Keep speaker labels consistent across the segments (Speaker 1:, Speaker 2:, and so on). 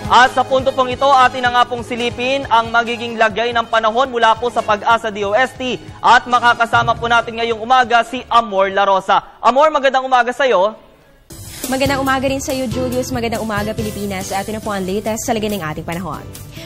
Speaker 1: At sa punto pong ito, atin na nga pong silipin ang magiging lagay ng panahon mula po sa Pag-asa DOST. At makakasama po natin ngayong umaga si Amor La Rosa. Amor, magandang umaga sa iyo.
Speaker 2: Magandang umaga rin sa iyo, Julius. Magandang umaga, Pilipinas. At ito na po ang latest sa lagay ng ating panahon.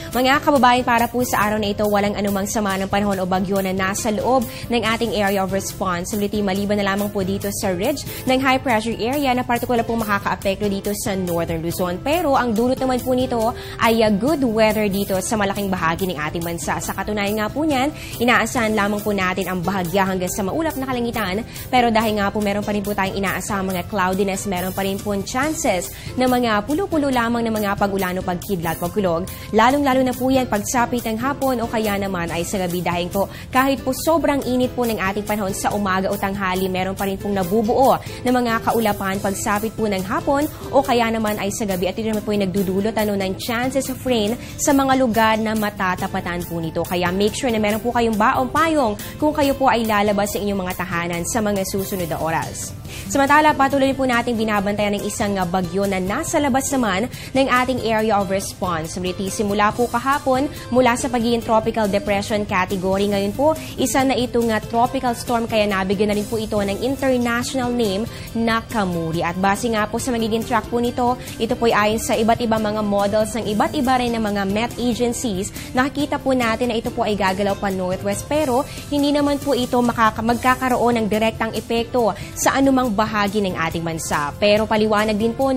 Speaker 2: Mga kababayan, para po sa araw na ito, walang anumang sama ng panahon o bagyo na nasa loob ng ating area of responsibility, maliban na lamang po dito sa ridge ng high pressure area na partikular po makaka-apekto dito sa Northern Luzon. Pero ang dulot naman po nito ay good weather dito sa malaking bahagi ng ating bansa. Sa katunayan nga po niyan, inaasahan lamang po natin ang bahagya hanggang sa maulap na kalangitan. Pero dahil nga po meron pa rin po tayong inaasahang mga cloudiness, meron pa rin po chances na mga pulo-pulo lamang ng mga pag-ulan o pagkidlat, pagkulog, lalong-lalo na po yan pagsapit ng hapon o kaya naman ay sa gabi dahil po kahit po sobrang init po ng ating panahon sa umaga o tanghali, meron pa rin pong nabubuo ng mga kaulapan pagsapit po ng hapon o kaya naman ay sa gabi at ito naman po yung nagdudulot ng chances of rain sa mga lugar na matatapatan po nito. Kaya make sure na meron po kayong baong payong kung kayo po ay lalabas sa inyong mga tahanan sa mga susunod na oras. Samantala, patuloy po natin binabantayan ng isang bagyo na nasa labas naman ng ating area of responsibility. Simula po kahapon, mula sa pagiging tropical depression category, ngayon po, isa na itong tropical storm kaya nabigyan na rin po ito ng international name na Kamuri. At base nga po sa magiging track po nito, ito po ay ayon sa iba't ibang mga models ng iba't iba rin ng mga Met agencies. Nakikita po natin na ito po ay gagalaw pa northwest pero hindi naman po ito magkakaroon ng direktang epekto sa anumang bahagi ng ating bansa. Pero paliwanag din po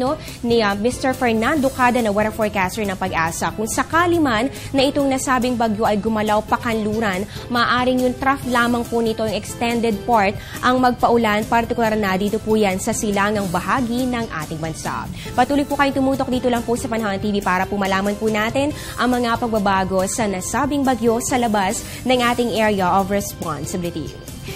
Speaker 2: ni Mr. Fernando Cada na weather forecaster ng Pag-asa, kung sakali man na itong nasabing bagyo ay gumalaw pakanluran, maaring yung trough lamang po nito, yung extended part, ang magpaulan, partikular na dito po yan sa silangang bahagi ng ating bansa. Patuloy po kayong tumutok dito lang po sa Panahon TV para po malaman po natin ang mga pagbabago sa nasabing bagyo sa labas ng ating area of responsibility.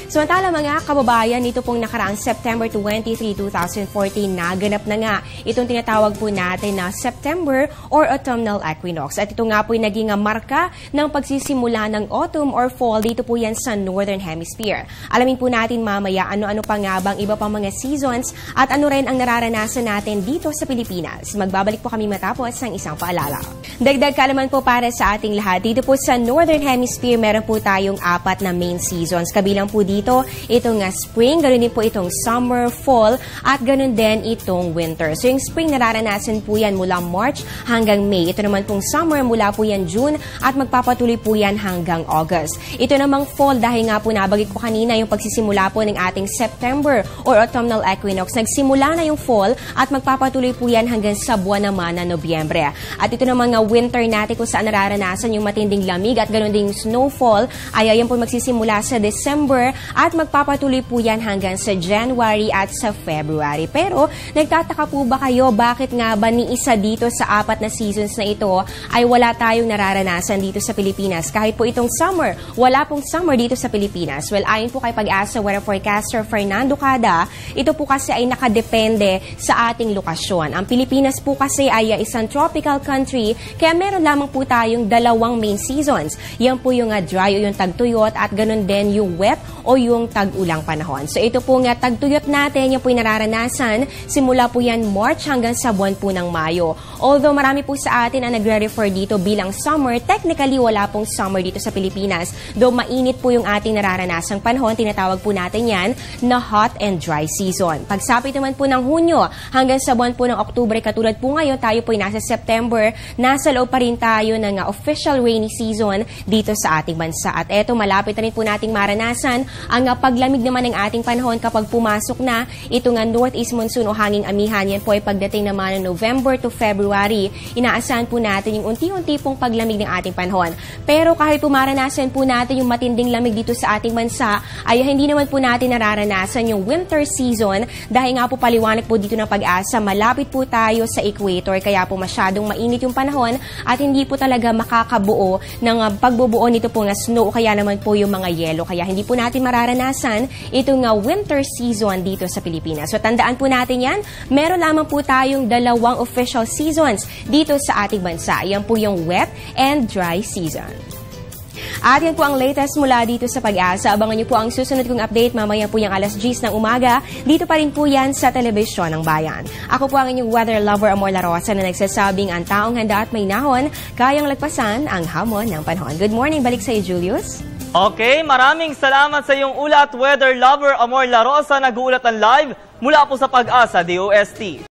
Speaker 2: Samantala mga kababayan, nito pong nakaraang September 23, 2014, naganap na nga itong tinatawag po natin na September or Autumnal Equinox. At ito nga po yung naging marka ng pagsisimula ng autumn or fall dito po yan sa Northern Hemisphere. Alamin po natin mamaya ano-ano pa nga bang iba pang mga seasons at ano rin ang nararanasan natin dito sa Pilipinas. Magbabalik po kami matapos ng isang paalala. Dagdag kaalaman po para sa ating lahat, dito po sa Northern Hemisphere meron po tayong 4 na main seasons. Kabilang po dito itong spring, ganoon din po itong summer, fall, at ganoon din itong winter. So yung spring nararanasan po yan mula March hanggang May. Ito naman pong summer mula po yan June at magpapatuloy po yan hanggang August. Ito namang fall dahil nga po nabagit ko kanina yung pagsisimula po ng ating September or autumnal equinox. Nagsimula na yung fall at magpapatuloy po yan hanggang sa buwan naman na Nobyembre. At ito namang winter natin kung saan nararanasan yung matinding lamig at ganoon din yung snowfall ay ayan po magsisimula sa December at magpapatuloy po yan hanggang sa January at sa February. Pero nagtataka po ba kayo bakit nga ba ni isa dito sa 4 na seasons na ito ay wala tayong nararanasan dito sa Pilipinas? Kahit po itong summer, wala pong summer dito sa Pilipinas. Well, ayon po kay Pag-asa weather forecaster Fernando Cada, ito po kasi ay nakadepende sa ating lokasyon. Ang Pilipinas po kasi ay isang tropical country kaya meron lamang po tayong 2 main seasons. Yan po yung dry o yung tagtuyot at ganun din yung wet o yung tag-ulang panahon. So ito po nga tagtuyot natin, yan po yung nararanasan. Simula po yan March hanggang sa buwan po ng Mayo. Although marami po sa atin ang nagre-refer dito bilang summer, technically wala pong summer dito sa Pilipinas. Though mainit po yung ating nararanasang panahon, tinatawag po natin yan na hot and dry season. Pagsapit naman po ng Hunyo hanggang sa buwan po ng Oktubre, katulad po ngayon, tayo po ay nasa September, nasa loob pa rin tayo ng official rainy season dito sa ating bansa. At eto, malapit na rin po nating maranasan ang paglamig naman ng ating panahon kapag pumasok na ito nga northeast monsoon o hanging amihan. Yan po ay pagdating naman ng November to February. Inaasahan po natin yung unti-unti pong paglamig ng ating panahon. Pero kahit pumaranasan po natin yung matinding lamig dito sa ating bansa, ay hindi naman po natin nararanasan yung winter season dahil nga po paliwanag po dito ng Pag-asa, malapit po tayo sa equator kaya po masyadong mainit yung panahon at hindi po talaga makakabuo ng pagbubuo nito po nga snow o kaya naman po yung mga yelo. Kaya hindi po natin mararanasan itong winter season dito sa Pilipinas. So tandaan po natin yan, meron lamang po tayong 2 official seasons dito sa ating bansa. Yan po yung wet and dry season. At yan po ang latest mula dito sa Pag-asa. Abangan niyo po ang susunod kong update mamaya po yung alas 10 ng umaga. Dito pa rin po yan sa Telebisyon ng Bayan. Ako po ang inyong weather lover Amor Larosa na nagsasabing ang taong handa at may nahon kayang lagpasan ang hamon ng panahon. Good morning, balik sa iyo, Julius.
Speaker 1: Okay, maraming salamat sa iyong ulat, weather lover Amor Larosa, nag-uulat ng live mula po sa Pag-asa DOST.